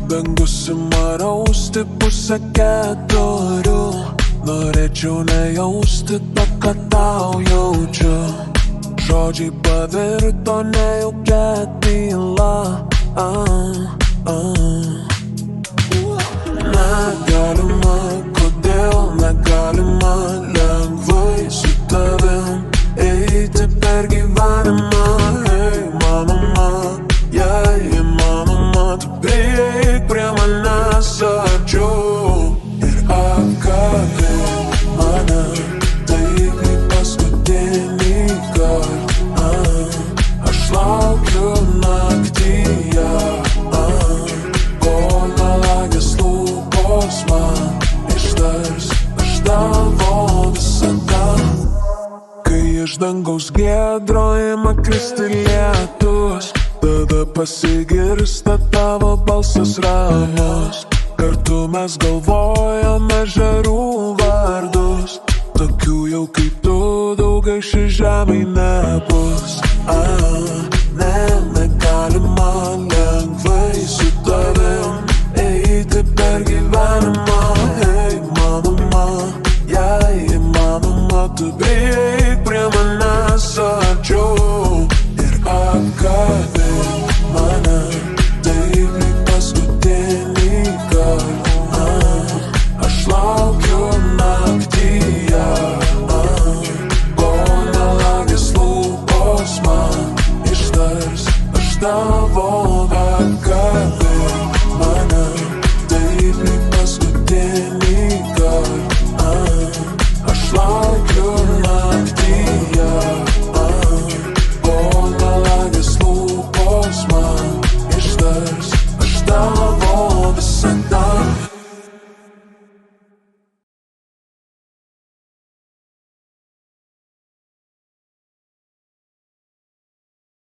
Dangus ima rausti pusę keturių. Norėčiau nejausti to, ką tau jaučiu. Žodžiai pavirto nejaukia tyla. Negalima, kodėl negalima lengvai su tavim eiti per gyvenimą. Hey, manoma, jei įmanoma, tu prieik prie manęs arčiau ir apkabink mane, taip kaip paskutinį kartą. Aš laukiu naktyje, kol melagės lūpos man ištars aš tavo visada. Kai iš dangaus giedro ima kristi lietus, tada pasigirsta tavo balsas ramus. Kartu mes galvojame žarų vardus, tokių jau kaip tu daugai ši žemė nebus. Negalima lengvai su tavim eiti per gyvenimą. Hey, manoma, jei įmanoma, tu bijai